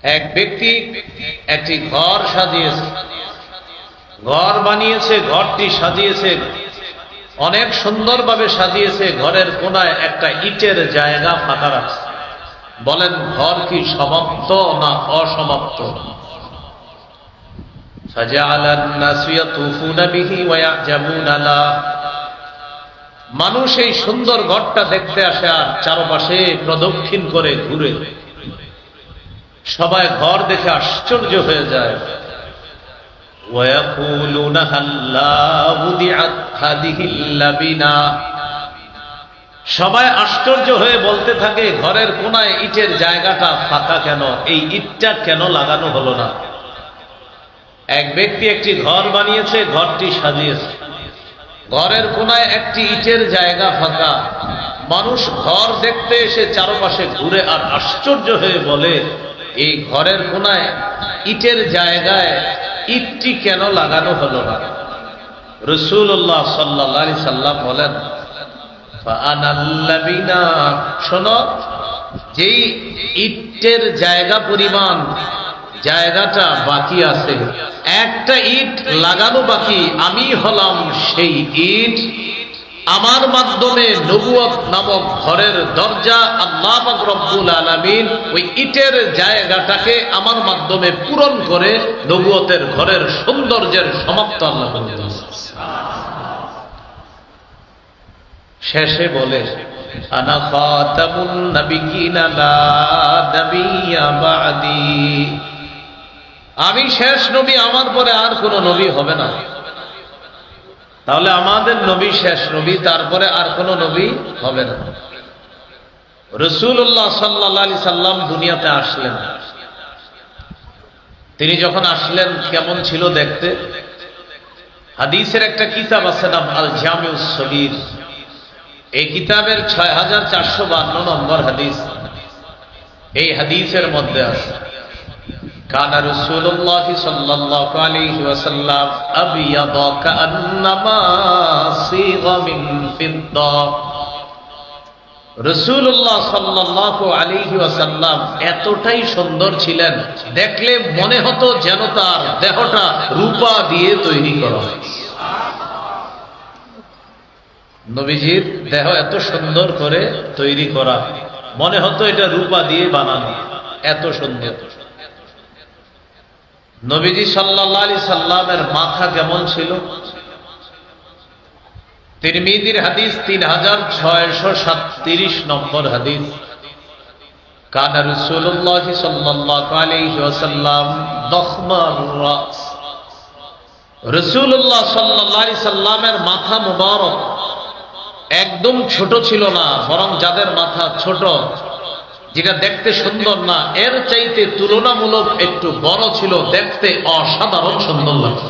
এক ব্যক্তি একটি ঘর সাজিয়েছে, ঘর বানিয়েছে, ঘরটি সাজিয়েছে, অনেক সুন্দরভাবে সাজিয়েছে। ঘরের কোনায় একটা ইটের জায়গা ফাঁকা রাখছে। বলেন ঘর কি সমাপ্ত না অসমাপ্ত? মানুষ এই সুন্দর ঘরটা দেখতে আসে আর চারপাশে প্রদক্ষিণ করে ঘুরে। সবাই ঘর দেখে আশ্চর্য হয়ে যায়। সবাই আশ্চর্য হয়ে বলতে থাকে, ঘরের কোনায় ইটের জায়গাটা ফাঁকা কেন? এই ইটটা কেন লাগানো হলো না? এক ব্যক্তি একটি ঘর বানিয়েছে, ঘরটি সাজিয়েছে, ঘরের কোনায় একটি ইটের জায়গা ফাঁকা। মানুষ ঘর দেখতে এসে চারপাশে ঘুরে আর আশ্চর্য হয়ে বলে, এই ঘরের কোনায় ইটের জায়গায় ইটটি কেন লাগানো হলো না? রাসূলুল্লাহ সাল্লাল্লাহু আলাইহি সাল্লাম বলেন, ফাআনাল্লাবিনা, শোনো, যেই ইটের জায়গা পরিমাণ জায়গাটা বাকি আছে, একটা ইট লাগানো বাকি, আমি হলাম সেই ইট। আমার মাধ্যমে নবুয়ত নামক ঘরের দরজা আল্লাহ পাক রব্বুল আলামিন ওই ইটের জায়গাটাকে আমার মাধ্যমে পূরণ করে নবুয়তের ঘরের সৌন্দর্যের সমাপ্ত আল্লাহ করতেছেন। শেষে বলে, আনা খাতামুন নাবিয়িনা লা নাবিয়্যা বা'দি, আমি শেষ নবী, আমার পরে আর কোন নবী হবে না। তাহলে আমাদের নবী শেষ নবী, তারপরে আর কোন নবী হবে না। রাসূলুল্লাহ সাল্লাল্লাহু আলাইহি সাল্লাম দুনিয়াতে আসলেন। তিনি যখন আসলেন কেমন ছিল দেখতে? হাদিসের একটা কিতাব আছে নাম আল জামিউস সগীর। এই কিতাবের 6452 নম্বর হাদিস। এই হাদিসের মধ্যে আছে, কানা রাসূলুল্লাহ সাল্লাল্লাহু আলাইহি ওয়াসাল্লাম আবিয়াদা কান্নামা সিগা মিন ফিদ্দা। রাসূলুল্লাহ সাল্লাল্লাহু আলাইহি ওয়াসাল্লাম এতটাই সুন্দর ছিলেন, দেখলে মনে হতো যেন তার দেহটা রূপা দিয়ে তৈরি করা হয়েছে। নবীজির দেহ এত সুন্দর করে তৈরি করা, মনে হতো এটা রূপা দিয়ে বানানো, এত সুন্দর। নবীজি সাল্লাল্লাহু আলাইহি সাল্লামের মাথা কেমন ছিল? তিরমিজির হাদিস 3637 নম্বর হাদিস, কানা রাসূলুল্লাহ সাল্লাল্লাহু আলাইহি ওয়াসাল্লাম দখমার রাস। রাসূলুল্লাহ সাল্লাল্লাহু আলাইহি সাল্লামের মাথা মুবারক একদম ছোট ছিল না, বরং যাদের মাথা ছোট, যেটা দেখতে সুন্দর না, এর চাইতে তুলনামূলক একটু বড় ছিল, দেখতে অসাধারণ সুন্দর লাগত।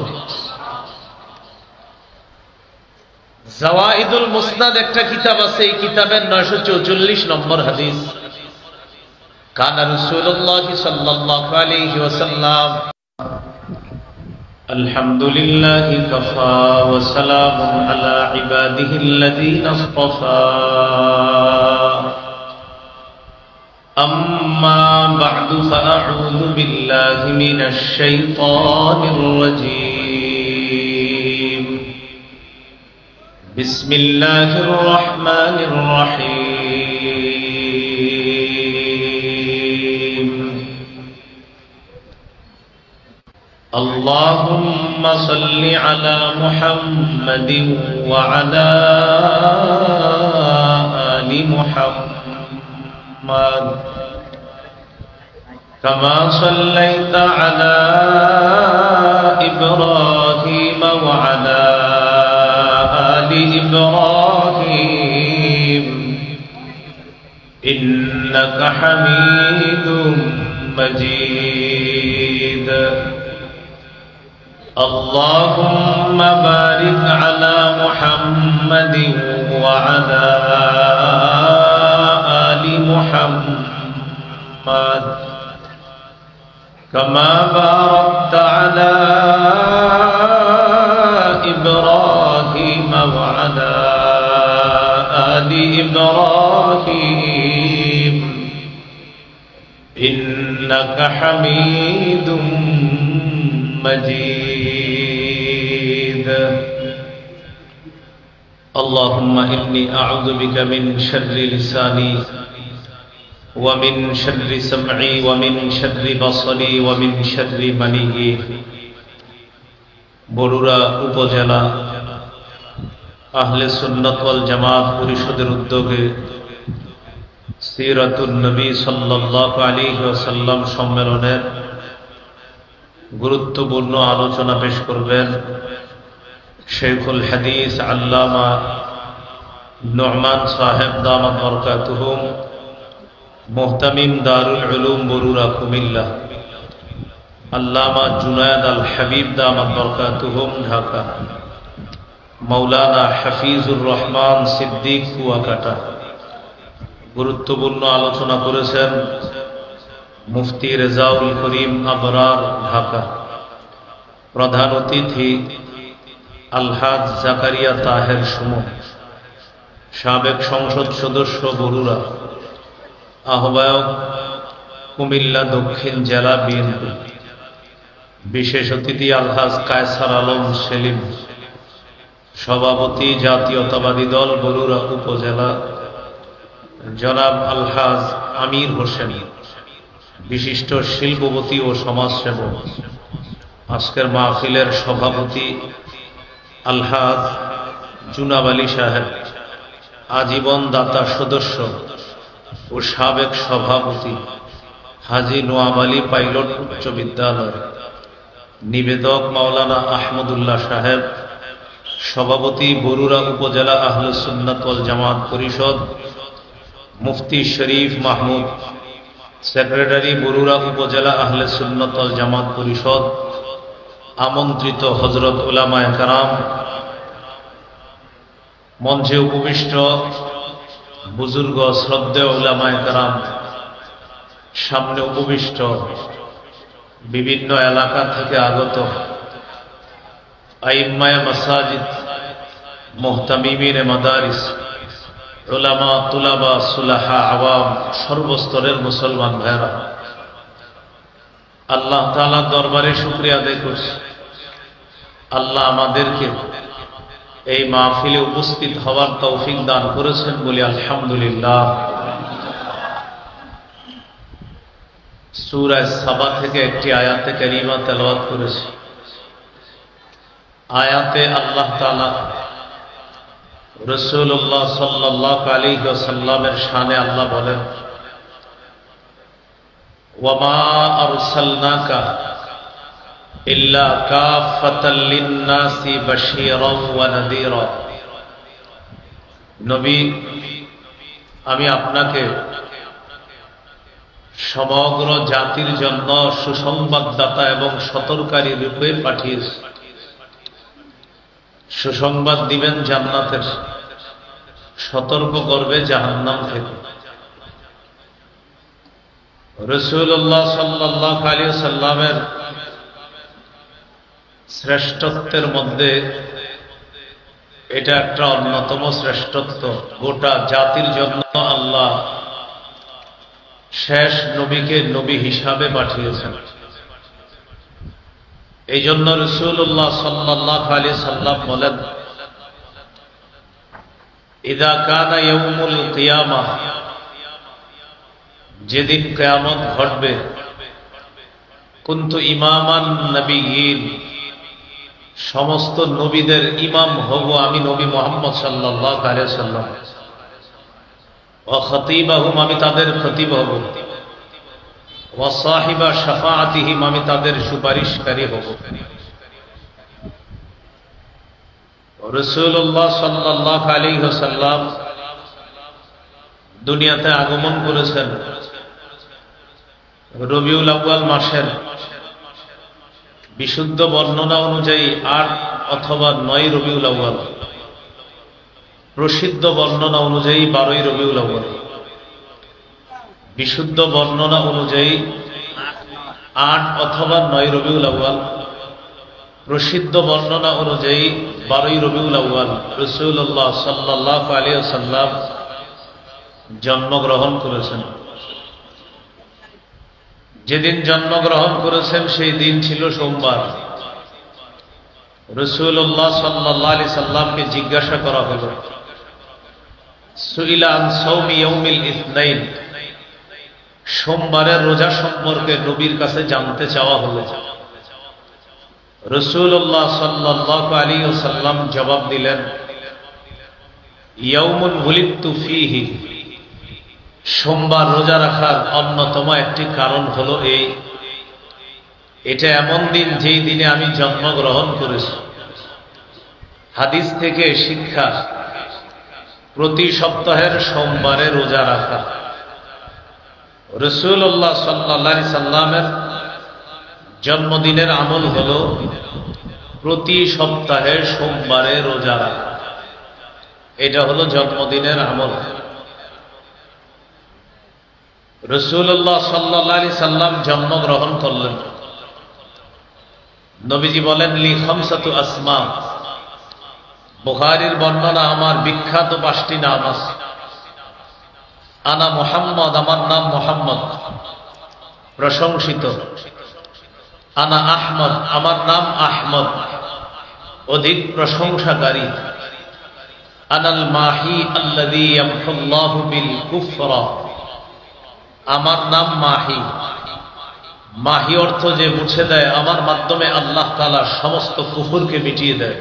জাওয়াইদুল মুসনাদ একটা কিতাব আছে, এই কিতাবের 944 নম্বর হাদিস, কানা রাসূলুল্লাহ সাল্লাল্লাহু আলাইহি ওয়াসাল্লাম আলহামদুলিল্লাহি কাফা ওয়া সালামুন আলা ইবাদিহিল্লাযীনা ইসতাফা। أما بعد فأعوذ بالله من الشيطان الرجيم. بسم الله الرحمن الرحيم. اللهم صل على محمد وعلى آل محمد كما صليت على إبراهيم وعلى آل إبراهيم إنك حميد مجيد. اللهم بارك على محمد وعلى آل محمد كما باركت على إبراهيم وعلى آل إبراهيم إنك ইন্নাকা হামিদুম মাজিদ। আল্লাহুম্মা ইন্নী আউযু বিকা মিন শাররি লিসানি ওয়া মিন শাররি সামঈ ওয়া মিন শাররি বাসারি ওয়া মিন শাররি মানিহি। বরুড়া উপজেলা আহলে সুন্নাত ওয়াল জামাত পরিষদের উদ্যোগে সিরাতুন নবী সাল্লাল্লাহু আলাইহি ওয়াসাল্লাম সম্মেলনের গুরুত্বপূর্ণ আলোচনা পেশ করবেন শেখুল হাদিস আল্লামা নু'মান সাহেব দামাত বরকাতুহুম, মুহতামিম দারুল উলুম বরুড়া কুমিল্লা, আল্লামা জুনায়েদ আল হাবিব দামাত বরকাতুহুম ঢাকা, মাওলানা হাফিজুর রহমান সিদ্দিক কুয়াকাটা। গুরুত্বপূর্ণ আলোচনা করেছেন মুফতি রেজাউল করিম আবরার ঢাকা। প্রধান অতিথি আলহাজ জাকারিয়া তাহের সুমন, সাবেক সংসদ সদস্য বরুড়া, আহ্বায়ক কুমিল্লা দক্ষিণ জেলা বিএনপি। বিশেষ অতিথি আলহাজ কায়সার আলম সেলিম, সভাপতি জাতীয়তাবাদী দল বরুড়া উপজেলা জনাব আলহাজ আমির হোসেন, বিশিষ্ট শিল্পপতি ও সমাজসেবক। আজকের মাহফিলের সভাপতি আলহাজ জুনাব আলী সাহেব, আজীবন দাতা সদস্য ও সাবেক সভাপতি হাজী নোয়াব আলী পাইলট উচ্চ বিদ্যালয়। নিবেদক মাওলানা আহমদুল্লাহ সাহেব, সভাপতি বরুড়া উপজেলা আহলে সুন্নাত ওয়াল জামাত পরিষদ। মুফতি শরীফ মাহমুদ, সেক্রেটারি বরুড়া উপজেলা আহলে সুন্নাত ওয়াল জামাত পরিষদ। আমন্ত্রিত হযরত উলামায়ে কেরাম, মঞ্চে উপবিষ্ট বুজুর্গ শ্রদ্ধেয় উলামায়ে কেরাম, সামনে উপবিষ্ট বিভিন্ন এলাকা থেকে আগত আইম্মায়ে মাসাজিদ, মুহতামিমিনে মাদারিস, উলামা, তুলাবা, সুলাহা, আওয়াম, সর্বস্তরের মুসলমান ভাইরা, আল্লাহ তাআলার দরবারে শুকরিয়া আদায় করছি। আল্লাহ আমাদেরকে এই মাহফিলে উপস্থিত হওয়ার তৌফিক দান করেছেন বলি আলহামদুলিল্লাহ। সূরা সাবা থেকে একটি আয়াতে কারিমা তেলাওয়াত করেছি। আয়াতে আল্লাহ তাআলা রাসূলুল্লাহ সাল্লাল্লাহু আলাইহি ওয়াসাল্লামের শানে আল্লাহ বলেন, ওয়ামা আরসালনাকা ইল্লা কাফাতাল লিন-নাসি বাশীরান ওয়া নাযীরা। নবী, আমি আপনাকে সমগ্র জাতির জন্য সুসংবাদদাতা এবং সতর্ককারী রূপে পাঠিয়েছি। সুসংবাদ দিবেন জান্নাতের, সতর্ক করবে জাহান্নাম থেকে। রাসূলুল্লাহ সাল্লাল্লাহু আলাইহি ওয়াসাল্লামের শ্রেষ্ঠত্বের মধ্যে এটা একটা অন্যতম শ্রেষ্ঠত্ব। গোটা জাতির জন্য আল্লাহ শেষ নবীকে নবী হিসাবে পাঠিয়েছেন। এই জন্য রাসূলুল্লাহ সাল্লাল্লাহু আলাইহি সাল্লাম বলেন, ইযা কানা ইয়াউমুল কিয়ামাহ, যেদিন কিয়ামত ঘটবে, কুনতু ইমামান নবিয়্যিন, সমস্ত নবীদের ইমাম হব আমি নবী মুহাম্মদ সাল্লাল্লাহু আলাইহি সাল্লাম। ওয়া খতীবাহুম, আমি তাদের খতীব হব। ওয়া সাহিবা শাফাআতিহিম, আমি তাদের সুপারিশকারী হব। রাসূলুল্লাহ সাল্লাল্লাহু আলাইহি ওয়াসাল্লাম দুনিয়াতে আগমন করেছেন রবিউল আউয়াল মাসের, বিশুদ্ধ বর্ণনা অনুযায়ী ৮ অথবা ৯ রবিউল আউয়াল, প্রসিদ্ধ বর্ণনা অনুযায়ী ১২ই রবিউল আউয়াল। বিশুদ্ধ বর্ণনা অনুযায়ী ৮ অথবা ৯ রবিউল আউয়াল, প্রসিদ্ধ বর্ণনা অনুযায়ী ১২ই রবিউল আউয়াল রাসূলুল্লাহ সাল্লাল্লাহু আলাইহি ওয়াসাল্লাম জন্মগ্রহণ করেছেন। যেদিন জন্মগ্রহণ করেছেন সেই দিন ছিল সোমবার। রাসূলুল্লাহ সাল্লাল্লাহু আলাইহি সাল্লামকে জিজ্ঞাসা করা হলো, সুইলা আন সাওমি ইয়াউমিল ইসনাইন, সোমবারের রোজা সম্পর্কে নবীর কাছে জানতে চাওয়া হলো। রাসূলুল্লাহ সাল্লাল্লাহু আলাইহি ওয়াসাল্লাম জবাব দিলেন, ইয়াউমুন ওয়ালিদতু ফীহি, সোমবার রোজা রাখার অন্যতম একটি কারণ হলো এটা এমন দিন যেই দিনে আমি জন্মগ্রহণ করেছি। হাদিস থেকে শিক্ষা, প্রতি সপ্তাহের সোমবারে রোজা রাখা। রাসূলুল্লাহ সাল্লাল্লাহু আলাইহি সাল্লামের জন্মদিনের আমল হলো প্রতি সপ্তাহে সোমবারে রোজা রাখা। এটা হলো জন্মদিনের আমল। রাসূলুল্লাহ সাল্লাল্লাহু আলাইহি সাল্লাম জন্মগ্রহণ করলেন। নবীজি বলেন, লি খামসাতু আসমা, বুখারীর বর্ণনা, আমার বিখ্যাত 5টি নাম আছে। আনা মুহাম্মদ, আমার নাম মুহাম্মদ, প্রশংসিত। আনা আহমদ, আমার নাম আহমদ, অধিক প্রশংসাকারী। আনাল মাহি আল্লাযী ইয়ামহুল্লাহু বিল কুফরা, আমার নাম মাহি। মাহি অর্থ যে মুছে দেয়, আমার মাধ্যমে আল্লাহ তাআলা সমস্ত কুফরকে মিটিয়ে দেয়।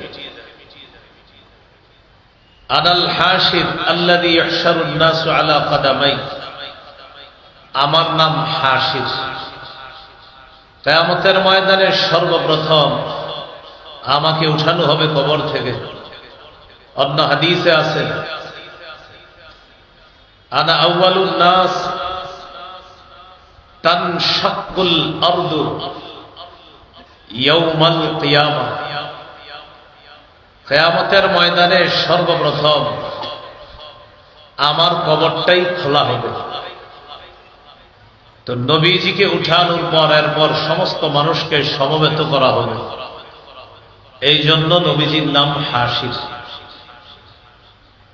আনাল হাশির আল্লাযী ইহশারুন নাসু আলা কাদামাই, আমার নাম হাশির। কিয়ামতের ময়দানে সর্বপ্রথম আমাকে উঠানো হবে কবর থেকে। অন্য হাদিসে আছে, আনা আউয়ালুন নাস তানশাক্কুল আরদু ইয়াউমাল কিয়ামা, কিয়ামতের ময়দানে সর্বপ্রথম আমার কবরটাই খোলা হবে। তো নবীজিকে উঠানোর পর এরপর সমস্ত মানুষকে সমবেত করা হবে। এই জন্য নবীজির নাম হাশির।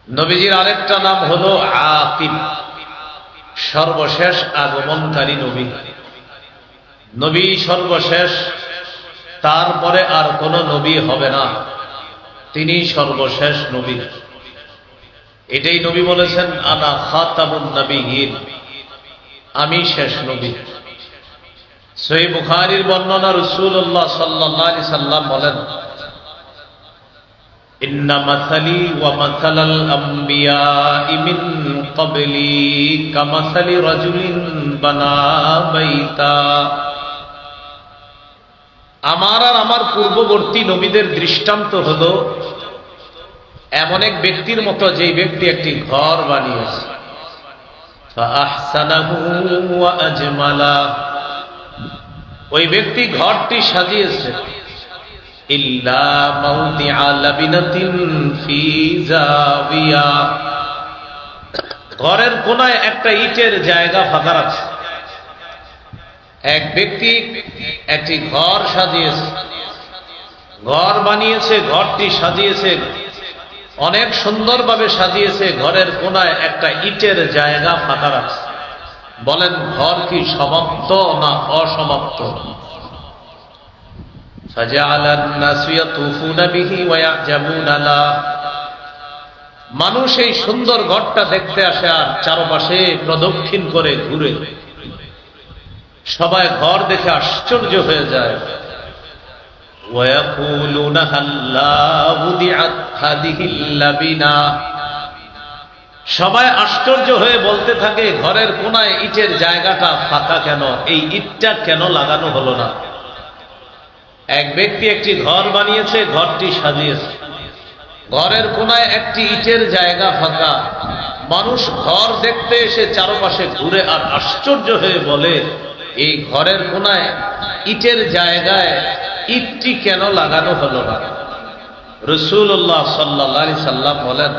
নবীজির আরেকটা নাম হলো আকিব, সর্বশেষ আগমনকারী নবী। নবী সর্বশেষ, তারপরে আর কোন নবী হবে না, তিনি সর্বশেষ নবী। এটাই নবী বলেছেন, আনা খাতামুন নবিয়্যিন, আমি শেষ নবী। সহিহ বুখারীর বর্ণনা, রাসূলুল্লাহ সাল্লাল্লাহু আলাইহি সাল্লাম বলেন, ইন্না মাসালি ওয়া মাসালাল আমবিয়াই মিন ক্বাবলি কামাসালি রাজুলিন বানা বাইতা, আমার আর আমার পূর্ববর্তী নবীদের দৃষ্টান্ত হলো এমন এক ব্যক্তির মতো, যেই ব্যক্তি একটি ঘর বানিয়েছে। ফাআহসানাহু ওয়া আজমালা, ওই ব্যক্তি ঘরটি সাজিয়েছে। ইল্লা মাউদিআ লাবিনাতিন ফি জাবিয়া, ঘরের কোনায় একটা ইটের জায়গা ফাঁকা আছে। এক ব্যক্তি একটি ঘর সাজিয়েছে, ঘর বানিয়েছে, ঘরটি সাজিয়েছে, অনেক সুন্দরভাবে সাজিয়েছে। ঘরের কোনায় একটা ইটের জায়গা ফাঁকা রাখছে। বলেন, ঘর কি সমাপ্ত না অসমাপ্ত? ফাজআলান নাসু ইয়াতুফুনা বিহি ওয়া ইয়াজাবুনা লা, মানুষ এই সুন্দর ঘরটা দেখতে আসে আর চারপাশে প্রদক্ষিণ করে ঘুরে। সবাই ঘর দেখে আশ্চর্য হয়ে যায়। ওয়া ইয়াকুলুনা হাল্লা বুদিআত হাদিহিল লাবিনা, সবাই আশ্চর্য হয়ে বলতে থাকে, ঘরের কোনায় ইটের জায়গাটা ফাঁকা কেন? এই ইটটা কেন লাগানো হলো না? এক ব্যক্তি একটি ঘর বানিয়েছে, ঘরটি সাজিয়েছে, ঘরের কোনায় একটি ইটের জায়গা ফাঁকা। মানুষ ঘর দেখতে এসে চারপাশে ঘুরে আর আশ্চর্য হয়ে বলে, এই ঘরের কোনায় ইটের জায়গায় ইটটি কেন লাগানো হলো না? রাসূলুল্লাহ সাল্লাল্লাহু আলাইহি সাল্লাম বলেন,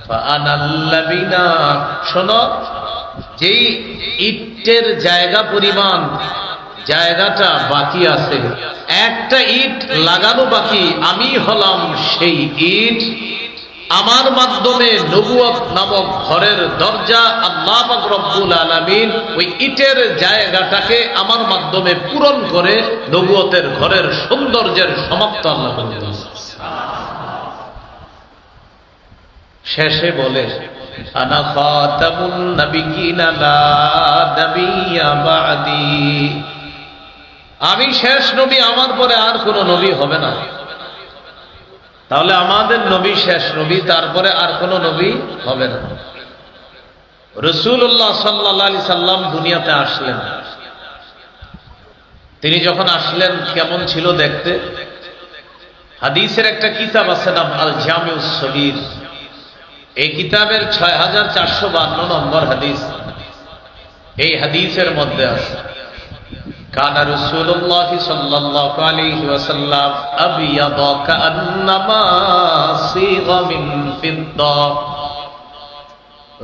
ফাআনাল্লাবিনা, শোনো, যেই ইটের জায়গা পরিমাণ জায়গাটা বাকি আছে, একটা ইট লাগানো বাকি, আমি হলাম সেই ইট আমার মাধ্যমে নবুয়ত নামক ঘরের দরজা আল্লাহ পাক রব্বুল আলামিন ওই ইটের জায়গাটাকে আমার মাধ্যমে পূরণ করে নবুয়তের ঘরের সৌন্দর্যের সমাপ্ত আল্লাহ করে দিয়েছেন। শেষে বলে আনা খাতামুন নাবিয়্যিনা লা নাবিয়্যা বা'দি, আমি শেষ নবী, আমার পরে আর কোন নবী হবে না। তাহলে আমাদের নবী শেষ নবী, তারপরে আর কোন নবী হবে না। রাসূলুল্লাহ সাল্লাল্লাহু আলাইহি সাল্লাম দুনিয়াতে আসলেন। তিনি যখন আসলেন কেমন ছিল দেখতে? হাদিসের একটা কিতাব আছে নাম আল জামিউস সগীর। এই কিতাবের 6452 নম্বর হাদিস। এই হাদিসের মধ্যে আছে কানা রাসূলুল্লাহ সাল্লাল্লাহু আলাইহি ওয়াসাল্লাম আবিয়াদা কান্নামা সিগা মিন ফিদ্দা।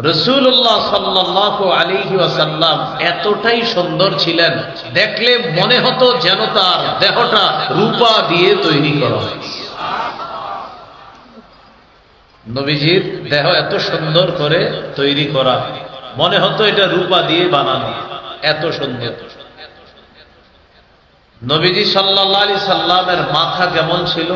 রাসূলুল্লাহ সাল্লাল্লাহু আলাইহি ওয়াসাল্লাম এতটাই সুন্দর ছিলেন, দেখলে মনে হতো যেন তার দেহটা রূপা দিয়ে তৈরি করা হয়েছে। নবীজির দেহ এত সুন্দর করে তৈরি করা, মনে হতো এটা রূপা দিয়ে বানানো, এত সুন্দর। নবীজি সাল্লাল্লাহু আলাইহি সাল্লামের মাথা কেমন ছিল?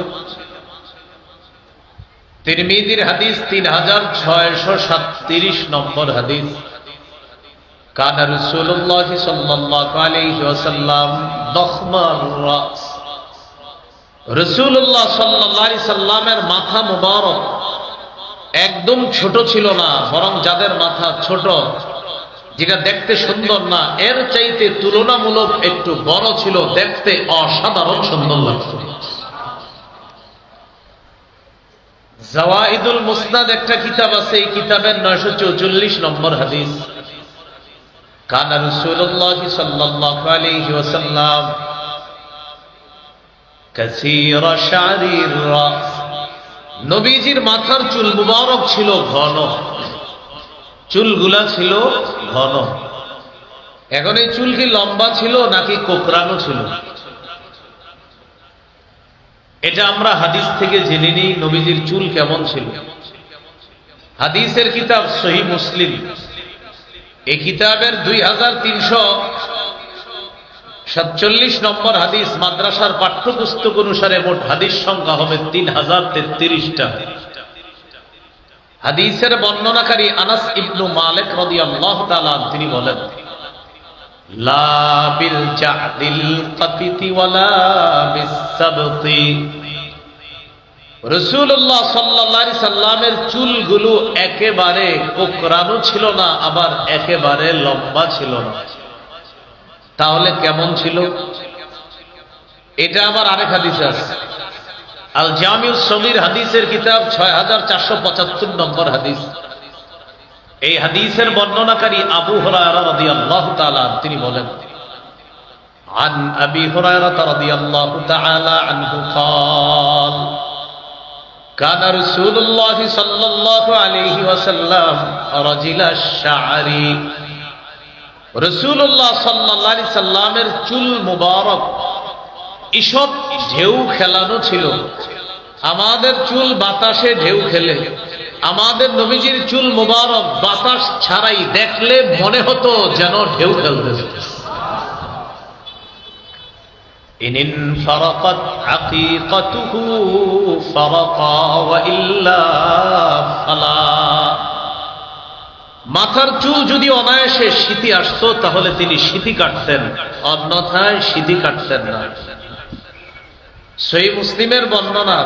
তিরমিজির হাদিস 3637 নম্বর হাদিস। কানা রাসূলুল্লাহ সাল্লাল্লাহু আলাইহি ওয়াসাল্লাম দখমার রাস। রাসূলুল্লাহ সাল্লাল্লাহু আলাইহি সাল্লামের মাথা মুবারক একদম ছোট ছিল না, বরং যাদের মাথা ছোট, যেটা দেখতে সুন্দর না, এর চাইতে তুলনামূলক একটু বড় ছিল, দেখতে অসাধারণ সুন্দর লাগতো। জাওয়াইদুল মুসনাদ একটা কিতাব আছে, এই কিতাবের 944 নম্বর হাদিস। কানা রাসূলুল্লাহ সাল্লাল্লাহু আলাইহি ওয়াসাল্লাম কাসীরা শা'রির রাস। নবীজির মাথার চুল মুবারক ছিল ঘন, চুলগুলা ছিল ঘন। এখন এই চুল কি লম্বা ছিল নাকি কোকড়ানো ছিল? এটা আমরা হাদিস থেকে জেনে নিই নবীজির চুল কেমন ছিল। হাদিসের কিতাব সহিহ মুসলিম, এই কিতাবের 2347 নম্বর হাদিস। মাদ্রাসার পাঠ্যপুস্তক অনুসারে মোট হাদিস সংখ্যা হবে 3033টা। হাদিসের বর্ণনাকারী আনাস ইবনু মালিক রাদিয়াল্লাহু তাআলা তিনি বলেন, লা বিল জাদিল কাতিতি ওয়ালা বিসসাবতি। রাসূলুল্লাহ সাল্লাল্লাহু আলাইহি সাল্লামের চুলগুলো একেবারে কোকড়ানো ছিল না, আবার একেবারে লম্বা ছিল না। তাহলে কেমন ছিল? এটা আবার আরেক হাদিস আছে, আল জামিউস সগীর হাদিসের কিতাব 6475 নম্বর হাদিস। এই হাদিসের বর্ণনাকারী আবু হুরায়রা রাদিয়াল্লাহু তাআলা তিনি বলেন, আন আবি হুরায়রা রাদিয়াল্লাহু তাআলা আনহু قال কানা রাসূলুল্লাহ সাল্লাল্লাহু আলাইহি ওয়াসাল্লাম রাজিলা শা'রি। রাসূলুল্লাহ সাল্লাল্লাহু আলাইহি সাল্লামের চুল মুবারক ঈষৎ ঢেউ খেলানো ছিল। আমাদের চুল বাতাসে ঢেউ খেলে, আমাদের নবীজির চুল মুবারক বাতাস ছাড়াই দেখলে মনে হতো যেন ঢেউ খেলতেছে। ইনিন ফারাকাত আকিকাতুহু ফারাকা ওয়া ইল্লা ফালা। মাথার চুল যদি অনায়াসে সিঁথি আসতো তাহলে তিনি সিঁথি কাটতেন, অন্যথায় সিঁথি কাটতেন না। সহিহ মুসলিমের বর্ণনা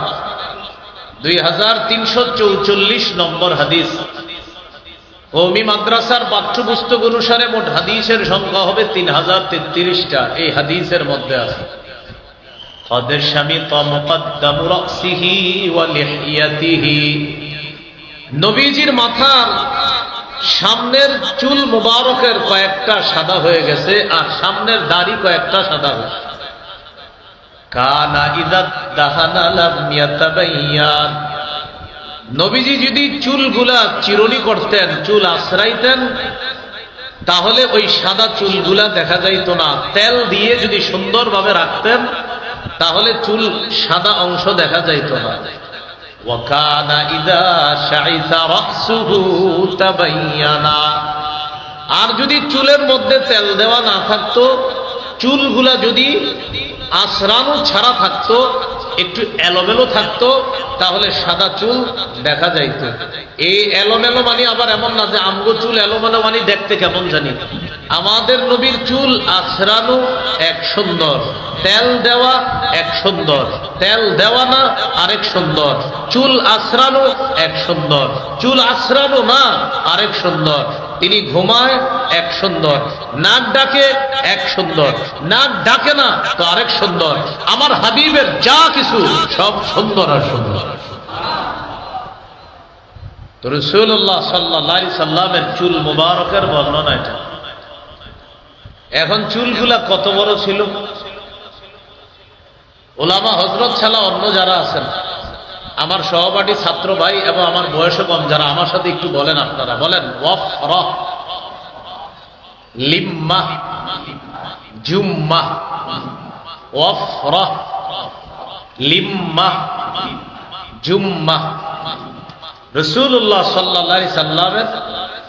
2344 নম্বর হাদিস। কওমি মাদ্রাসার পাঠ্যপুস্তক অনুসারে মোট হাদিসের সংখ্যা হবে 3033টা। এই হাদিসের মধ্যে আছে قد شمط مقدم رأسه ولحيته। নবীজির মাথার সামনের চুল মুবারকের কয়েকটা সাদা হয়ে গেছে, আর সামনের দাড়ি কয়েকটা সাদা হয়েছে। কানা ইযা দাহানা লাম ইয়াতাবায়্যান। নবীজি যদি চুলগুলা চিরুনি করতেন, চুল আশ্রাইতেন, তাহলে ওই সাদা চুলগুলা দেখা যাইত না। তেল দিয়ে যদি সুন্দরভাবে রাখতেন তাহলে চুল সাদা অংশ দেখা যাইত না। ওয়াকানা ইদা শাইসা রাসুহু তাবায়্যানা। আর যদি চুলের মধ্যে তেল দেওয়া না থাকতো, চুলগুলা যদি আশ্রানো ছাড়া থাকতো, একটু এলোমেলো থাকতো, তাহলে সাদা চুল দেখা যাইত। এই এলোমেলো মানে আবার এমন না যে আমগো চুল এলোমেলো মানে দেখতে কেমন জানি। আমাদের নবীর চুল আশ্রানো এক সুন্দর, তেল দেওয়া এক সুন্দর, তেল দেওয়া না আরেক সুন্দর, চুল আশ্রানো এক সুন্দর, চুল আশ্রানো না আরেক সুন্দর। তিনি ঘুমায় এক সুন্দর, নাক ডাকে এক সুন্দর, নাক ডাকে না তো আরেক সুন্দর। আমার হাবিবের যা কিছু সব সুন্দর আর সুন্দর। তো রাসূলুল্লাহ সাল্লাল্লাহু আলাইহি সাল্লামের চুল মুবারকের বর্ণনা এটা। এখন চুলগুলা কত বড় ছিল, ওলামা হযরত ছাড়া অন্য যারা আছেন, আমার সহপাঠী ছাত্র ভাই এবং আমার বয়সে কম যারা, আমার সাথে একটু বলেন, আপনারা বলেন ওয়াফরা, লিম্মা, জুম্মা, ওয়াফরা, লিম্মা, জুম্মা। রাসূলুল্লাহ সাল্লাল্লাহু আলাইহি সাল্লামের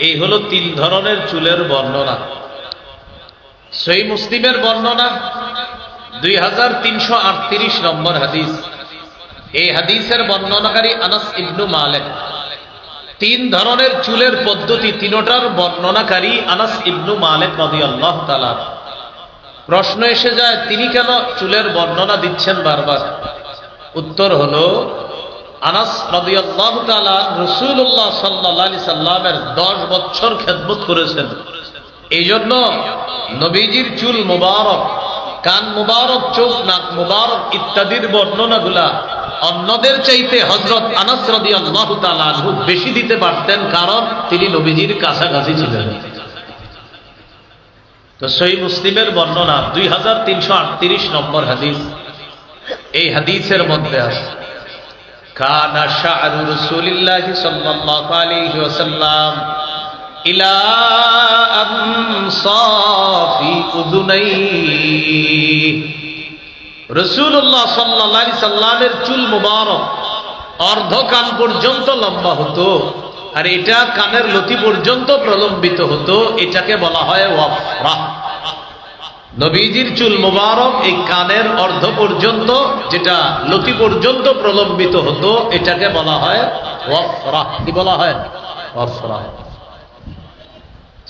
এই হলো তিন ধরনের চুলের বর্ণনা। সহিহ মুসলিমের বর্ণনা 2338 নম্বর হাদিস। এই হাদিসের বর্ণনাকারী আনাস ইবনু মালিক। তিন ধরনের চুলের পদ্ধতি, তিনটার বর্ণনাকারী আনাস ইবনু মালিক রাদিয়াল্লাহু তাআলা। প্রশ্ন এসে যায়, তিনি কেন চুলের বর্ণনা দিচ্ছেন বারবার? উত্তর হলো, আনাস রাদিয়াল্লাহু তাআলা রাসূলুল্লাহ সাল্লাল্লাহু আলাইহি সাল্লামের 10 বছর খেদমত করেছেন। এই জন্য নবীজির চুল মুবারক, কান মুবারক, চোখ নাক মুবারক ইত্যাদির বর্ণনাগুলা অন্যদের চাইতে হযরত আনাস রাদিয়াল্লাহু তাআলা আনহু বেশি দিতে পারতেন, কারণ তিনি নবীজির কাছাকাছি ছিলেন। তো সহিহ মুসলিমের বর্ণনা 2338 নম্বর হাদিস। এই হাদিসের মধ্যে আছে, কানা শা'রু রাসূলিল্লাহি সাল্লাল্লাহু আলাইহি ওয়াসাল্লাম ইলা আনসাফি উযুনাইহি। রাসূলুল্লাহ সাল্লাল্লাহু আলাইহি সাল্লামের চুল মুবারক অর্ধ কান পর্যন্ত লম্বা হতো, আর এটা কানের লতি পর্যন্ত প্রলম্বিত হতো। এটাকে বলা হয় ওয়াফরা। নবীজির চুল মুবারক এই কানের অর্ধ পর্যন্ত, যেটা লতি পর্যন্ত প্রলম্বিত হতো, এটাকে বলা হয় ওয়াফরা। কি বলা হয়? ওয়াফরা।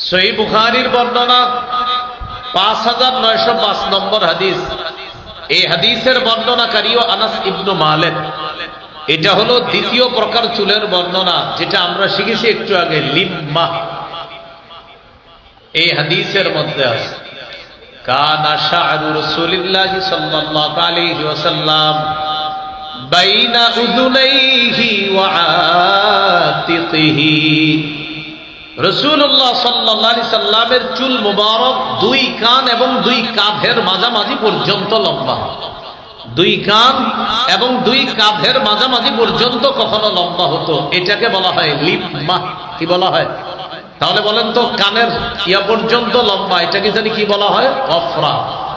সহিহ বুখারীর বর্ণনা 5905 নম্বর হাদিস। এই হাদিসের বর্ণনাকারীও আনাস ইবনু মালিক। এটা হলো দ্বিতীয় প্রকার চুলের বর্ণনা, যেটা আমরা শিখেছি একটু আগে, লিম্মা। এই হাদিসের মধ্যে আছে, কানা শা'রু রাসূলিল্লাহি সাল্লাল্লাহু আলাইহি ওয়াসাল্লাম বাইনা উযুনাইহি ওয়া আতিকিহি। রাসূলুল্লাহ সাল্লাল্লাহু আলাইহি সাল্লামের চুল মুবারক দুই কান এবং দুই কাঁধের মাঝামাঝি পর্যন্ত লম্বা। দুই কান এবং দুই কাঁধের মাঝামাঝি পর্যন্ত কখনো লম্বা হতো, এটাকে বলা হয় লিম্মা। কি বলা হয়? তাহলে বলেন তো, কানের ইয়া পর্যন্ত লম্বা, এটাকে জানি কি বলা হয়? ওয়াফরা।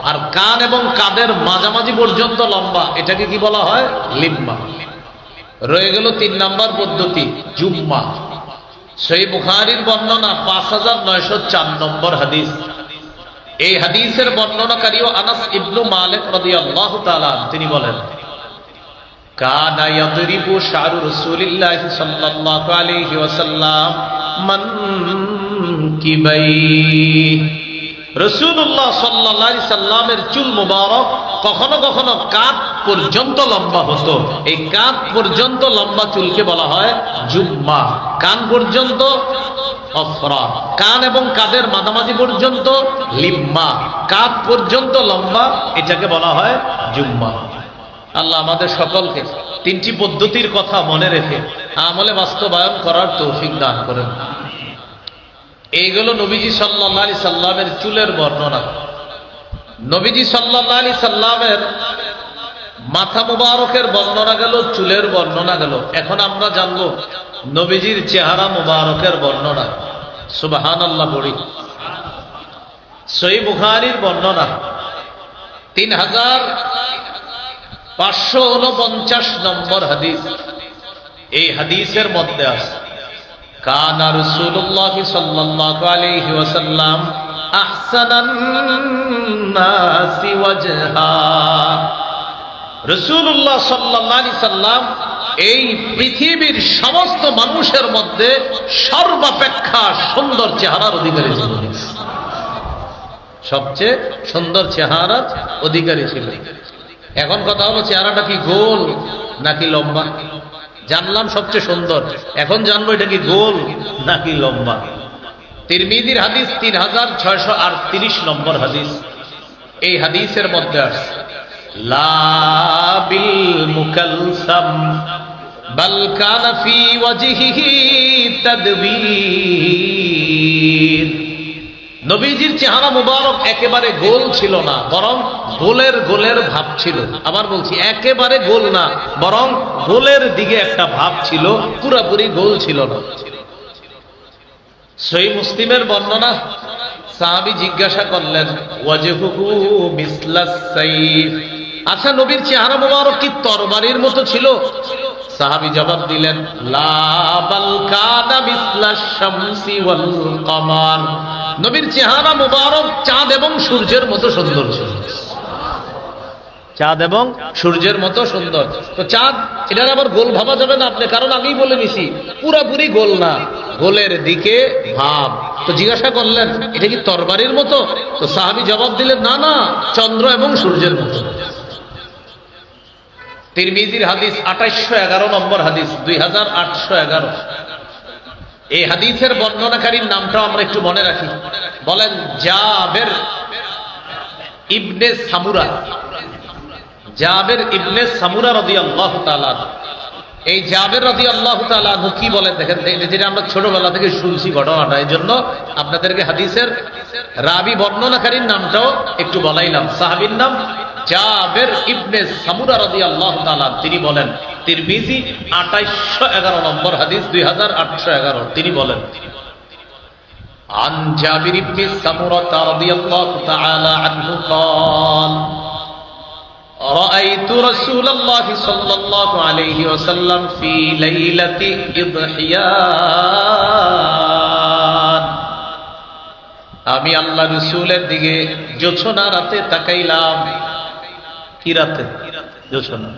আর কান এবং কাঁধের মাঝামাঝি পর্যন্ত লম্বা, এটাকে কি বলা হয়? লিম্মা। রয়ে গেল 3 নম্বর পদ্ধতি, জুম্মা। সহিহ বুখারীর বর্ণনা 5904 নম্বর হাদিস। এই হাদিসের বর্ণনাকারীও আনাস ইবনু মালিক রাদিয়াল্লাহু তাআলা। তিনি বলেন, কানা ইয়াদরিবু শা'রু রাসূলিল্লাহি সাল্লাল্লাহু আলাইহি ওয়াসাল্লাম মানকিবাইহি। রাসূলুল্লাহ সাল্লাল্লাহু আলাইহি সাল্লামের চুল মুবারক কখনো কখনো কাঁধ পর্যন্ত লম্বা হতো। এই কাঁধ পর্যন্ত লম্বা চুলকে বলা হয় জুম্মা। কান পর্যন্ত ওয়াফরা, কান এবং কাঁধের মাঝামাঝি পর্যন্ত লিম্মা, কাঁধ পর্যন্ত লম্বা, এটাকে বলা হয় জুম্মা। আল্লাহ আমাদের সকলকে 3টি পদ্ধতির কথা মনে রেখে আমলে বাস্তবায়ন করার তৌফিক দান করেন। এইগুলো নবীজি সাল্লাল্লাহু আলাইহি সাল্লামের চুলের বর্ণনা। নবীজি সাল্লাল্লাহু আলাইহি সাল্লামের মাথা মুবারকের বর্ণনা গেল, চুলের বর্ণনা গেল। এখন আমরা জানবো নবীজির চেহারা মুবারকের বর্ণনা। সুবহানাল্লাহ পড়ি। সহিহ বুখারীর বর্ণনা 3549 নম্বর হাদিস। এই হাদিসের মধ্যে আছে কানা রাসূলুল্লাহ সাল্লাল্লাহু আলাইহি ওয়াসাল্লাম আহসানান নাসি ওয়াজহা। রাসূলুল্লাহ সাল্লাল্লাহু আলাইহি সাল্লাম এই পৃথিবীর সমস্ত মানুষের মধ্যে সর্বাপেক্ষা সুন্দর চেহারার অধিকারী ছিলেন, সবচেয়ে সুন্দর চেহারার অধিকারী ছিলেন। এখন কথা হলো চেহারাটা কি গোল নাকি লম্বা? জানলাম সবচেয়ে সুন্দর, এখন জানবো এটা কি গোল নাকি লম্বা। তিরমিজির হাদিস 3638 নম্বর হাদিস। এই হাদিসের মধ্যে আছে লা বিল মুকালসাম বাল কানা ফি ওয়াজহিহি তাদবীর। নবীজির চেহারা মুবারক একেবারে গোল ছিল না, বরং গোলের ভাব ছিল। আবার বলছি, একেবারে গোল না, বরং গোলের দিকে একটা ভাব ছিল, পুরাপুরি গোল ছিল না। সহিহ মুসলিমের বর্ণনা, সাহাবী জিজ্ঞাসা করলেন ওয়াজহুহু মিসলাস সাইফ, আচ্ছা নবীর চেহারা মুবারক কি তরবারির মতো ছিল? সাহাবী জবাব দিলেন লা বাল কানা মিসলাশ শামসি ওয়াল কমার, নবীর চেহারা মুবারক চাঁদ এবং সূর্যের মতো সুন্দর ছিল। চাঁদ এবং সূর্যের মতো সুন্দর। তো চাঁদ, এটার আবার গোল ভাবা যাবে না আপনি, কারণ আগেই বলে নিছি পুরাপুরি গোল না, গোলের দিকে ভাব। তো জিজ্ঞাসা করলেন এটা কি তরবারির মতো? তো সাহাবী জবাব দিলেন না না, চন্দ্র এবং সূর্যের মতো। তিরমিজির হাদিস 2811 নম্বর হাদিস, 2811। এই হাদিসের বর্ণনাকারীর নামটাও আমরা একটু মনে রাখি। বলেন জাবের ইবনে সামুরা। জাবের ইবনে সামুরা রাদিয়াল্লাহু তাআলা। এই জাবের রাদিয়াল্লাহু তাআলা কি বলেন দেখেন, যেটা আমরা ছোটবেলা থেকে শুনছি ঘটনাটা, এই জন্য আপনাদেরকে হাদিসের রাবি বর্ণনাকারীর নামটাও একটু বলাইলাম। সাহাবীর নাম জাবের ইবনে সামুরা রাদিয়াল্লাহু তাআলা। তিনি বলেন, তিরমিজি 2811 নম্বর হাদিস, 2811। তিনি বলেন عن جابر بن سمرة رضي الله تعالى عنه قال رأيت رسول الله صلى الله عليه وسلم في ليلة إضحيان। আমি আল্লাহ রাসূলের দিকে জোছনা রাতে তাকাইলাম। কি রাতে? জোছনা।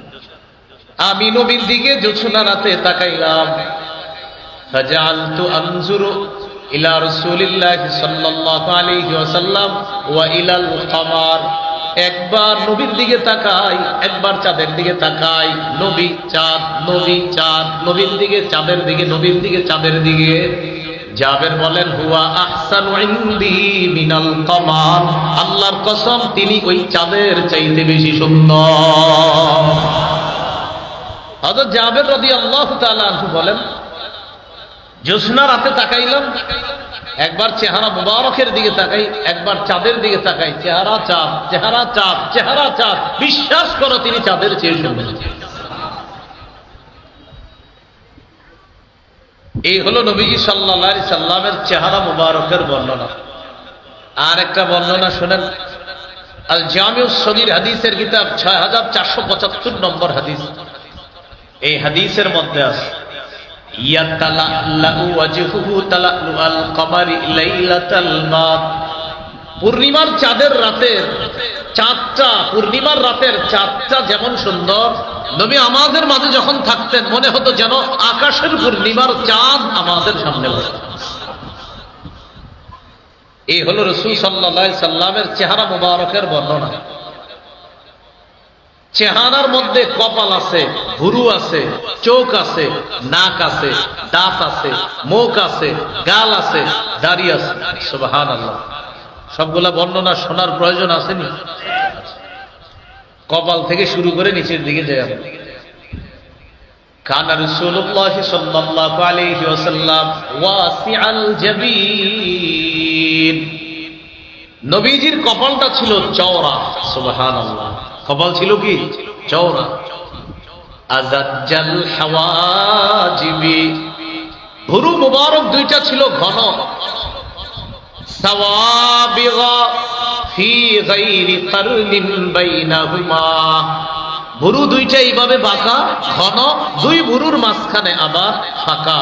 আমি নবীর দিকে জোছনা রাতে তাকাইলাম। ফাজআলতু আনজুরু ইলা রাসূলিল্লাহি সাল্লাল্লাহু আলাইহি ওয়াসাল্লাম ওয়া ইলাল কমার। একবার নবীর দিকে তাকাই, একবার চাঁদের দিকে তাকাই, নবী চাঁদ, নবী চাঁদ, নবীর দিকে চাঁদের দিকে, নবীর দিকে চাঁদের দিকে। জাবের বলেন হুয়া আহসানু ইনদি মিনাল কমার, আল্লাহর কসম তিনি ওই চাঁদের চাইতে বেশি সুন্দর। হযরত জাবের রাদিয়াল্লাহু তাআলা আনহু বলেন জোছনা রাতে তাকাইলাম, একবার চেহারা মুবারকের দিকে তাকাই, একবার চাঁদের দিকে তাকাই, চেহারা চাঁদ, চেহারা চাঁদ, চেহারা চাঁদ। বিশ্বাস করো তিনি চাঁদের চেয়ে সুন্দর। এই হলো নবীজি সাল্লাল্লাহু আলাইহি সাল্লামের চেহারা মুবারকের বর্ণনা। আর একটা বর্ণনা শুনেন, আল জামিউস সগীর হাদিসের কিতাব 6475 নম্বর হাদিস। এই হাদিসের মধ্যে আছে ইয়াতালাল্লাহু ওয়াজহুহু তালাল্লুল কমারি লাইলাতাল মাদ। পূর্ণিমার চাঁদের রাতের চাঁদটা, পূর্ণিমার রাতের চাঁদটা যেমন সুন্দর, নবী আমাদের মাঝে যখন থাকতেন মনে হতো যেন আকাশের পূর্ণিমার চাঁদ আমাদের সামনে বসে। এই হলো রাসূল সাল্লাল্লাহু আলাইহি সাল্লামের চেহারা মুবারকের বর্ণনা। চেহারার মধ্যে কপাল আছে, ভুরু আছে, চোখ আছে, নাক আছে, দাঁত আছে, মুখ আছে, গাল আছে, দাড়ি আছে। সুবহানাল্লাহ। সবগুলা বর্ণনা শোনার প্রয়োজন আসেনি? কপাল থেকে শুরু করে নিচের দিকে যায়। কানা রাসূলুল্লাহ সাল্লাল্লাহু আলাইহি ওয়াসাল্লাম ওয়াসিআল জাবিন। নবীজির কপালটা ছিল চওড়া। সুবহানাল্লাহ। কপাল ছিল কি? চওড়া। আযাজ্জাল হাওয়াজিবি, ভুরু মুবারক দুইটা ছিল ঘন। সাওয়াবিগা ফি গায়রি কারনিন বাইনাহুমা, ভুরু দুইটা এইভাবে বাঁকা ঘন, দুই ভুরুর মাঝখানে আবার ফাঁকা।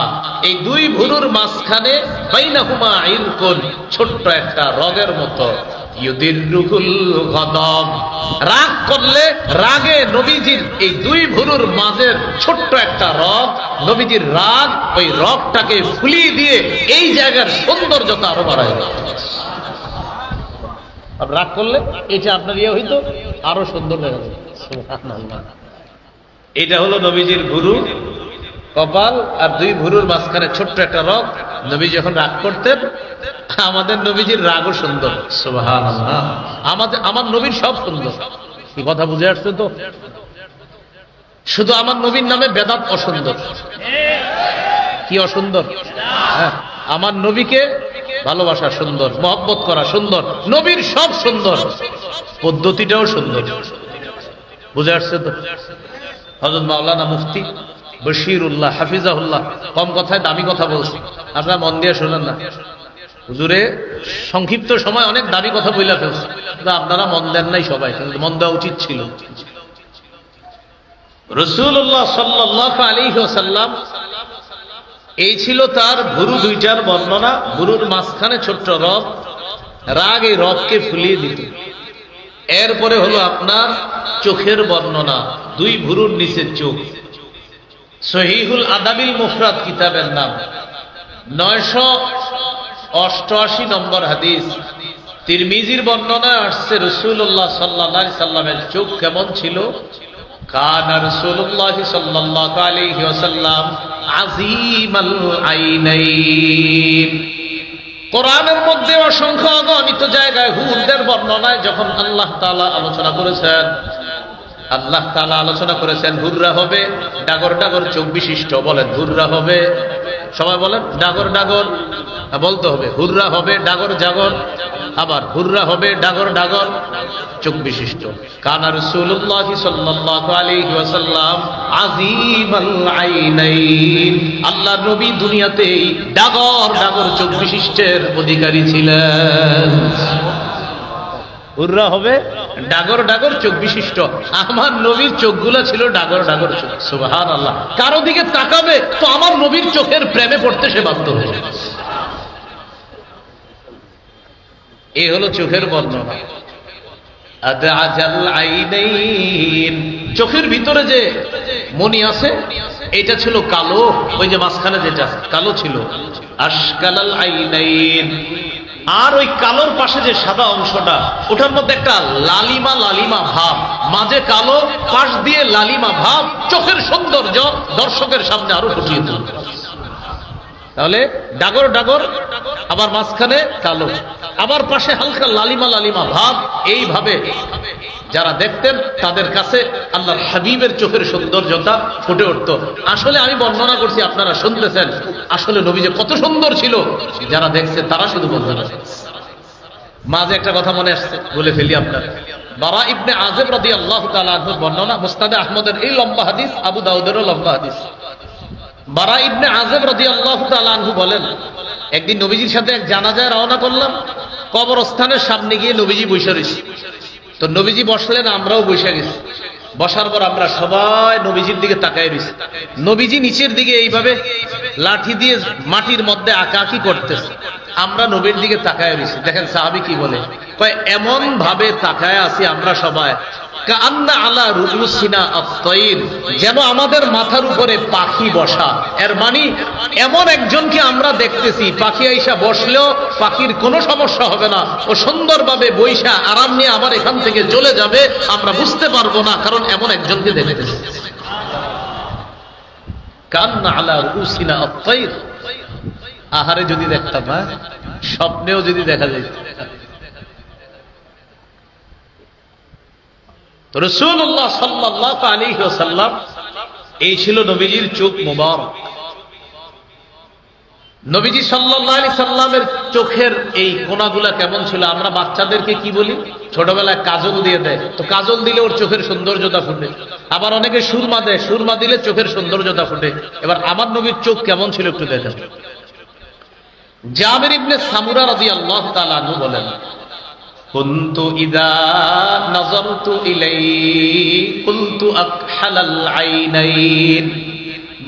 এই দুই ভুরুর মাঝখানে বাইনাহুমা ইরকুন, ছোট্ট একটা রগের মতো। ইউদিররুহুল গদব, রাগ করলে রাগে নবীজির এই দুই ভুরুর মাঝের ছোট্ট একটা রগ, নবীজির রাগ ওই রগটাকে ফুলিয়ে দিয়ে এই জায়গার সৌন্দর্যতা আরো বাড়ায়। রাগ করলে এটা আপনার ইয়ে হইতো আরো সুন্দর দেখা যায়। সুবহানাল্লাহ। এটা হলো নবীজির ভুরু, কপাল আর দুই ভুরুর মাঝখানে ছোট্ট একটা রগ। নবী যখন রাগ করতেন, আমাদের নবীজির রাগও সুন্দর। সুবহানাল্লাহ। আমার নবীর সব সুন্দর। কি কথা বুঝে আসছে তো? শুধু আমার নবীর নামে বেদাত অসুন্দর। কি অসুন্দর? হ্যাঁ, আমার নবীকে ভালোবাসা সুন্দর, মহব্বত করা সুন্দর, নবীর সব সুন্দর, পদ্ধতিটাও সুন্দর। বুঝে আসছে তো? হযরত মাওলানা মুফতি বশিরুল্লাহ হাফিজাহুল্লাহ কম কথায় দামি কথা বলছে, আপনারা মন দিয়ে শোনেন না। হুজুরে সংক্ষিপ্ত সময় অনেক দামি কথা বইলা ফেলছে, আপনারা মন দেন নাই সবাই, কিন্তু মন দেওয়া উচিত ছিল। রাসূলুল্লাহ সাল্লাল্লাহু আলাইহি ওয়াসাল্লাম, এই ছিল তার ভুরু দুইটার বর্ণনা। ভুরুর মাঝখানে ছোট্ট রগ, রাগ এই রগকে ফুলিয়ে দিত। এরপরে হলো আপনার চোখের বর্ণনা, দুই ভুরুর নিচের চোখ। সহিহুল আদাবিল মুফরাদ কিতাবের নাম, 988 নম্বর হাদিস। তিরমিজির বর্ণনায় আসছে রাসূলুল্লাহ সাল্লাল্লাহু আলাইহি সাল্লামের চোখ কেমন ছিল। কানা রাসূলুল্লাহ সাল্লাল্লাহু আলাইহি ওয়াসাল্লাম আযীমাল আইনাইন। কোরআনের মধ্যে অসংখ্য অগণিত জায়গায় হুরদের বর্ণনায় যখন আল্লাহ তাআলা আলোচনা করেছেন, আল্লাহ তাআলা আলোচনা করেছেন হুররা হবে ডাগর ডাগর চোখ বিশিষ্ট। বলেন হুররা হবে, সবাই বলেন ডাগর ডাগর, বলতে হবে হুররা হবে ডাগর জাগর, আবার হুররা হবে ডাগর ডাগর চোখ বিশিষ্ট। কানা রাসূলুল্লাহ সাল্লাল্লাহু আলাইহি ওয়াসাল্লাম আযীমাল আইনাইন। আল্লাহর নবী দুনিয়াতেই ডাগর ডাগর চোখ বিশিষ্টের অধিকারী ছিলেন। হুররা হবে ডাগর ডাগর চোখ বিশিষ্ট। আমার নবীর চোখগুলো ছিল ডাগর ডাগর চোখ। সুবহানাল্লাহ। কারো দিকে তাকাবে তো আমার নবীর চোখের প্রেমে পড়তে সে বাধ্য হবে। এই হলো চোখের বর্ণনা। আদআজাল আইনাইন, চোখের ভিতরে যে মনি আছে এটা ছিল কালো, ওই যে মাঝখানে যেটা কালো ছিল। আশকালাল আইনাইন, আর ওই কালোর পাশে যে সাদা অংশটা, ওটার মধ্যে একটা লালিমা লালিমা ভাব, মাঝে কালো, পাশ দিয়ে লালিমা ভাব, চোখের সৌন্দর্য দর্শকের সামনে আরো ফুটিয়ে তুলবে। তাহলে ডাগর ডাগর, আবার মাঝখানে কালো, আবার পাশে হালকা লালিমা লালিমা ভাব। এইভাবে যারা দেখতেন তাদের কাছে আল্লাহর হাবিবের চোখের সৌন্দর্যতা ফুটে উঠত। আসলে আমি বর্ণনা করছি, আপনারা শুনতেছেন, আসলে নবী যে কত সুন্দর ছিল যারা দেখছে তারা শুধু বর্ণনা। মাঝে একটা কথা মনে আসছে, বলে ফেলি আপনার। বারা ইবনে আযিব রাদিয়াল্লাহু তাআলা আনহু বর্ণনা, মুসনাদে আহমদের এই লম্বা হাদিস, আবু দাউদেরও লম্বা হাদিস। বারা ইবনে আযিব রাদিয়াল্লাহু তাআলা আনহু বলেন, একদিন নবীজির সাথে এক জানাজায় রওনা করলাম। কবরস্থানের সামনে গিয়ে নবীজি বসে রয়েছে। তো নবীজি বসলেন, আমরাও বসে গেছি। বসার পর আমরা সবাই নবীজির দিকে তাকায় রয়েছি। নবীজি নিচের দিকে এইভাবে লাঠি দিয়ে মাটির মধ্যে আঁকাআঁকি করতেছে, আমরা নবীর দিকে তাকায় রয়েছি। দেখেন সাহাবী কি বলে, কয় এমন ভাবে তাকায় আছি আমরা সবাই, কান্না আলা রুউসিনা আত-তায়র, যেন আমাদের মাথার উপরে পাখি বসা। এর মানে এমন একজনকে আমরা দেখতেছি, পাখি আইসা বসলেও পাখির কোনো সমস্যা হবে না, ও সুন্দরভাবে বইসা আরাম নিয়ে আবার এখান থেকে চলে যাবে, আমরা বুঝতে পারবো না, কারণ এমন একজনকে দেখতেছি। কান্না আলা রুউসিনা আত-তায়র, আহারে যদি দেখতাম, স্বপ্নেও যদি দেখা যেত। রাসূলুল্লাহ সাল্লাল্লাহু আলাইহি ওয়াসাল্লাম, এই ছিল নবীজির চোখ মুবারক। নবীজি সাল্লাল্লাহু আলাইহি সাল্লামের চোখের এই কোণাগুলা কেমন ছিল? আমরা বাচ্চাদেরকে কি বলি, ছোটবেলায় কাজল দিয়ে দেয়, তো কাজল দিলে ওর চোখের সৌন্দর্যতা ফুটে। আবার অনেকে সুরমা দেয়, সুরমা দিলে চোখের সৌন্দর্যতা ফুটে। এবার আমার নবীর চোখ কেমন ছিল একটু দেখেন। জাবির ইবনে সামুরা রাদিয়াল্লাহু তাআলা আনহু বলেন, কুনতু ইযা নাযারতু ইলাইহি কুলতু আকহালাল আইনাইন।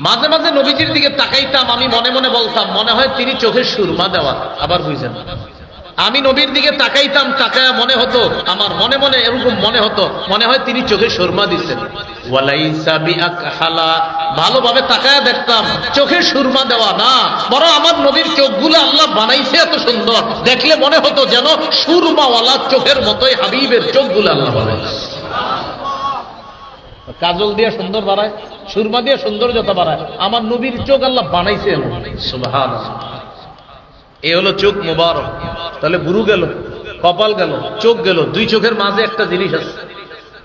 মাঝে মাঝে নবীজির দিকে তাকাইতাম, আমি মনে মনে বলতাম মনে হয় তিনি চোখে সুরমা দেওয়া। আবার বুঝেন, আমি নবীর দিকে তাকাইতাম, তাকায়া মনে হতো, আমার মনে মনে এরকম মনে হতো মনে হয় তিনি চোখে সুরমা দিচ্ছেন। ওয়ালাইসা বিআকহালা, ভালোভাবে তাকায়া দেখতাম চোখে সুরমা দেওয়া না, বরং আমার নবীর চোখগুলো আল্লাহ বানাইছে এত সুন্দর, দেখলে মনে হতো যেন সুরমাওয়ালা চোখের মতোই হাবিবের চোখগুলো আল্লাহ বানাইছে। কাজল দিয়ে সুন্দর বাড়ায়, সুরমা দিয়ে সৌন্দর্যতা বাড়ায়, আমার নবীর চোখ আল্লাহ বানাইছে। সুবহানাল্লাহ। এ হলো চোখ মুবারক। তাহলে বুরু গেল, কপাল গেল, চোখ গেল, দুই চোখের মাঝে একটা জিনিস আছে,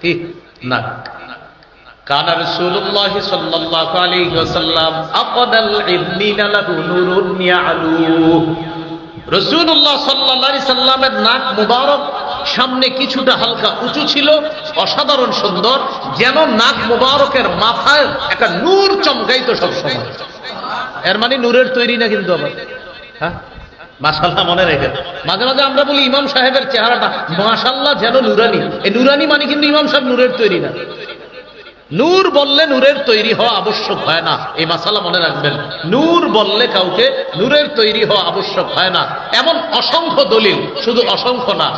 কি না? কানা রাসূলুল্লাহ সাল্লাল্লাহু আলাইহি ওয়াসাল্লাম আকাদাল ইবনিনা লাহু নূরুন ইয়ালু। রাসূলুল্লাহ সাল্লাল্লাহু আলাইহি সাল্লামের নাক মুবারক সামনে কিছুটা হালকা উঁচু ছিল, অসাধারণ সুন্দর, যেন নাক মুবারকের মাথায় একটা নূর চমকাইতো সবসময়। এর মানে নূরের তৈরি না কিন্তু আবার, হ্যাঁ মাশাআল্লাহ মনে রেখে। মাঝে মাঝে আমরা বলি ইমাম সাহেবের চেহারাটা মাশাআল্লাহ যেন নুরানি। এই নুরানি মানে কিন্তু ইমাম সাহেব নূরের তৈরি না। নূর বললে নূরের তৈরি হওয়া আবশ্যক হয় না, এই মাসালা মনে রাখবেন। নূর বললে কাউকে নূরের তৈরি হওয়া আবশ্যক হয় না। এমন অসংখ্য দলিল, শুধু অসংখ্য না,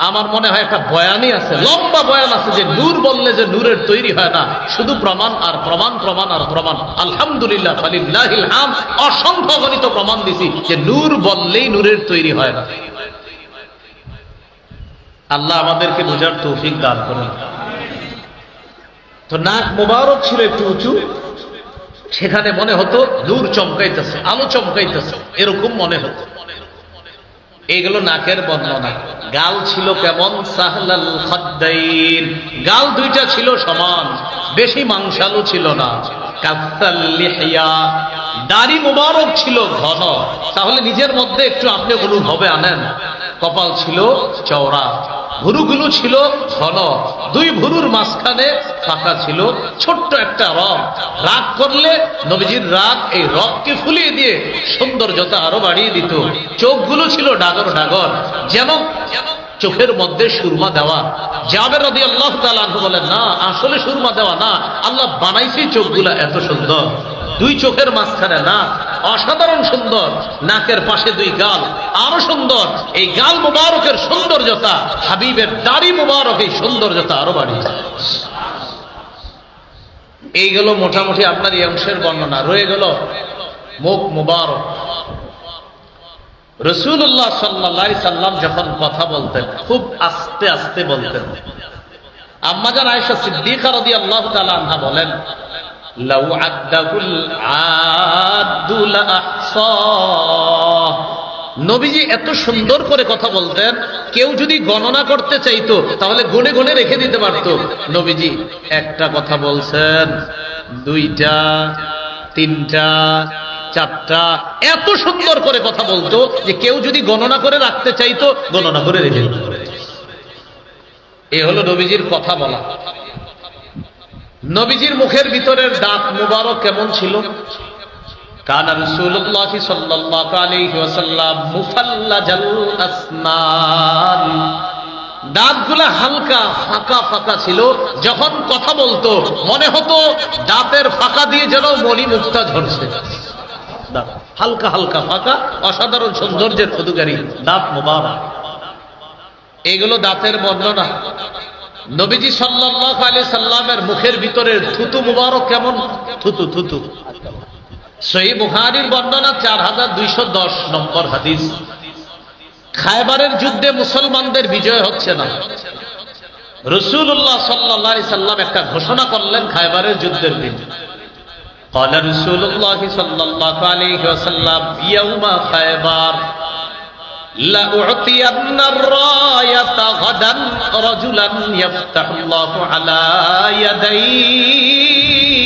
আমার মনে হয় একটা বয়ানই আছে, লম্বা বয়ান আছে, যে নূর বললে যে নূরের তৈরি হয় না, শুধু প্রমাণ আর প্রমাণ, প্রমাণ আর প্রমাণ। আলহামদুলিল্লাহ, ফালিল্লাহিল হামদ, অসংখ্য গণিত প্রমাণ দিছি যে নূর বললেই নূরের তৈরি হয় না। আল্লাহ আমাদেরকে বোঝার তৌফিক দান করুন। তো নাক মুবারক ছিল একটু উঁচু, সেখানে মনে হতো নূর চমকাইতেছে, আলো চমকাইতেছে, এরকম মনে হতো। এইগুলো নাকের বর্ণনা। গাল ছিল কেমন? সাহলাল খাদ্দাইন, গাল দুইটা ছিল সমান, বেশি মাংসালু ছিল না। কাসাল লিহিয়া, দাড়ি মুবারক ছিল ঘন। তাহলে নিজের মধ্যে একটু আপনি অনুভবে আনেন, কপাল ছিল চওড়া, ভুরুগুলো ছিল ঘন, দুই ভুরুর মাঝখানে ফাঁকা ছিল, ছোট্ট একটা রগ। রাগ করলে নবীজির রাগ এই রগকে ফুলিয়ে দিয়ে সৌন্দর্যতা আরো বাড়িয়ে দিত। চোখগুলো ছিল ডাগর ডাগর, যেন চোখের মধ্যে সুরমা দেওয়া। জাবের রাদিয়াল্লাহু তাআলা আনহু বলেন, না আসলে সুরমা দেওয়া না, আল্লাহ বানাইছে চোখগুলা এত সুন্দর। দুই চোখের মাঝখানে নাক, অসাধারণ সুন্দর। নাকের পাশে দুই গাল, আরো সুন্দর। এই গাল মুবারকের সৌন্দর্যতা, হাবিবের দাড়ি মুবারক এই সৌন্দর্যতা আরো বাড়িয়েছে। এইগুলো মোটামুটি আপনার এই অংশের বর্ণনা। রয়ে গেল মুখ মুবারক। রাসূলুল্লাহ সাল্লাল্লাহু আলাইহি সাল্লাম যখন কথা বলতেন খুব আস্তে আস্তে বলতেন। আম্মা জান আয়েশা সিদ্দিকা রাদিয়াল্লাহু তাআলা আনহা বলেন, লাউ আদ্দাকুল আদু লা আহসা। নবীজি এত সুন্দর করে কথা বলতেন, কেউ যদি গণনা করতে চাইতো তাহলে গুনে গুনে রেখে দিতে পারতো। নবীজি একটা কথা বলছেন, দুইটা, তিনটা, চারটা, এত সুন্দর করে কথা বলতো যে কেউ যদি গণনা করে রাখতে চাইতো গণনা করে রেখে দিত। এ হলো নবীজির কথা বলা। নবীজির মুখের ভিতরের দাঁত মুবারক কেমন ছিল? কানা রাসূলুল্লাহ সাল্লাল্লাহু আলাইহি ওয়াসাল্লাম মুফাল্লাজাল আসনান, দাঁতগুলা হালকা ফাঁকা ফাঁকা ছিল। যখন কথা বলতো মনে হতো দাঁতের ফাঁকা দিয়ে যেন মণি মুক্তা ঝরছে। দাঁত হালকা হালকা ফাঁকা, অসাধারণ সৌন্দর্যের অধিকারী দাঁত মুবারক। এগুলো দাঁতের বর্ণনা। নবীজি সাল্লাল্লাহু আলাইহি সাল্লামের মুখের ভিতরের থুতু মুবারক কেমন? থুতু থুতু। সহিহ বুখারীর বর্ণনা 4210 নম্বর হাদিস। খায়বারের যুদ্ধে মুসলমানদের বিজয় হচ্ছে না। রাসূলুল্লাহ সাল্লাল্লাহু আলাইহি সাল্লাম একটা ঘোষণা করলেন খায়বারের যুদ্ধের দিন। قال رسول الله صلى الله عليه وسلم يوم خيبر لأعطين الراية غدا رجلا يفتح الله على يديه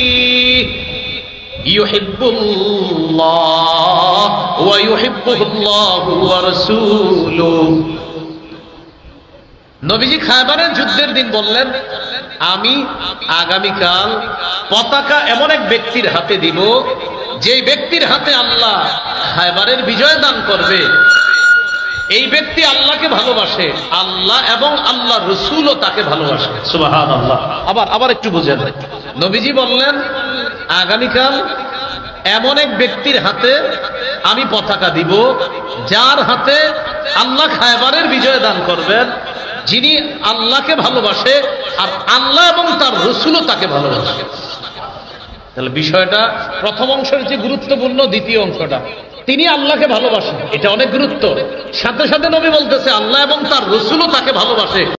يحب الله ويحبه الله ورسوله। নবীজি খায়বারের যুদ্ধের দিন বললেন, আমি আগামীকাল পতাকা এমন এক ব্যক্তির হাতে দিব, যে ব্যক্তির হাতে আল্লাহ খায়বারের বিজয় দান করবে। এই ব্যক্তি আল্লাহকে ভালোবাসে, আল্লাহ এবং আল্লাহ রসুলও তাকে ভালোবাসে। সুবহানাল্লাহ। আবার একটু বুঝেন, নবীজি বললেন আগামীকাল এমন এক ব্যক্তির হাতে আমি পতাকা দিব, যার হাতে আল্লাহ খায়বারের বিজয় দান করবেন, যিনি আল্লাহকে ভালোবাসে আর আল্লাহ এবং তার রসুলও তাকে ভালোবাসে। তাহলে বিষয়টা প্রথম অংশের যে গুরুত্বপূর্ণ, দ্বিতীয় অংশটা তিনি আল্লাহকে ভালোবাসেন, এটা অনেক গুরুত্ব। সাথে সাথে নবী বলতেছে আল্লাহ এবং তার রসুলও তাকে ভালোবাসে।